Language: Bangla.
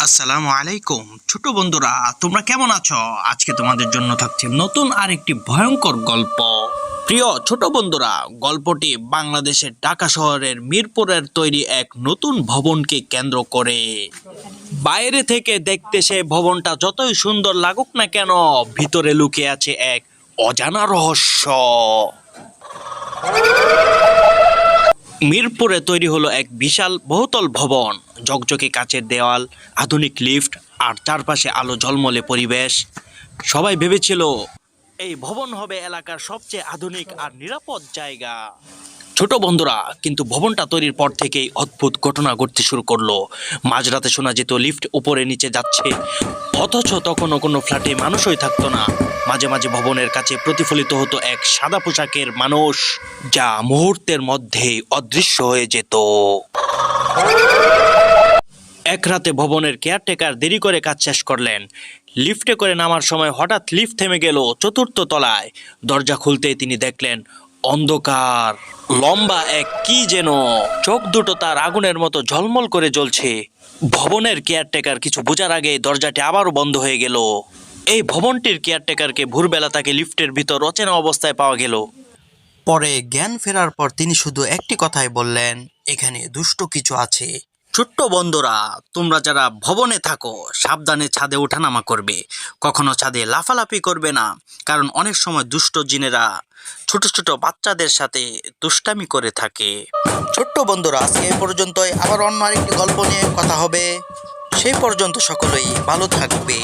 আসসালামু আলাইকুম ছোট বন্ধুরা, তোমরা কেমন আছো? আজকে তোমাদের জন্য থাকছে নতুন আরেকটি ভয়ঙ্কর গল্প। প্রিয় ছোট বন্ধুরা, গল্পটি বাংলাদেশের ঢাকা শহরের মিরপুরের তৈরি এক নতুন ভবনকে কেন্দ্র করে। বাইরে থেকে দেখতে সে ভবনটা যতই সুন্দর লাগুক না কেন, ভিতরে লুকিয়ে আছে এক অজানা রহস্য। মিরপুরে তৈরি হলো এক বিশাল বহুতল ভবন, ঝকঝকে কাচের দেওয়াল, আধুনিক লিফট আর চারপাশে আলো ঝলমলে পরিবেশ। সবাই ভেবেছিল এই ভবন হবে এলাকার সবচেয়ে আধুনিক আর নিরাপদ জায়গা। ছোট বন্ধুরা, কিন্তু ভবনটা তৈরির পর থেকেই অদ্ভুত ঘটনা ঘটতে শুরু করলো। মাঝরাতে শোনা যেত লিফট উপরে নিচে যাচ্ছে, অথচ তখনও কোনো ফ্ল্যাটে মানুষই থাকতো না। মাঝে মাঝে ভবনের কাছে প্রতিফলিত হতো এক সাদা পোশাকের মানুষ, যা মুহূর্তের মধ্যেই অদৃশ্য হয়ে যেত। এক রাতে ভবনের কেয়ারটেকার দেরি করে কাজ শেষ করলেন। লিফটে করে নামার সময় হঠাৎ লিফট থেমে গেল চতুর্থ তলায়। দরজা খুলতেই তিনি দেখলেন অন্ধকার। লম্বা এক কি যেন, চোখ দুটো তার আগুনের মতো ঝলমল করে জ্বলছে। ভবনের কেয়ারটেকার কিছু বোঝার আগে দরজাটি আবারও বন্ধ হয়ে গেল। এই ভবনটির কেয়ারটেকারকে ভোরবেলা তাকে লিফটের ভিতর অচেনা অবস্থায় পাওয়া গেল। পরে জ্ঞান ফেরার পর তিনি শুধু একটি কথাই বললেন, এখানে দুষ্ট কিছু আছে। ছোট্ট বন্ধুরা, তোমরা যারা ভবনে থাকো, সাবধানে ছাদে ওঠানামা করবে। কখনো ছাদে লাফালাফি করবে না, কারণ অনেক সময় দুষ্ট জিনেরা ছোট ছোট বাচ্চাদের সাথে দুষ্টামি করে থাকে। ছোট্ট বন্ধুরা, আজকে এই পর্যন্তই। আবার অন্য আরেকটি গল্প নিয়ে কথা হবে। সেই পর্যন্ত সকলেই ভালো থাকবে।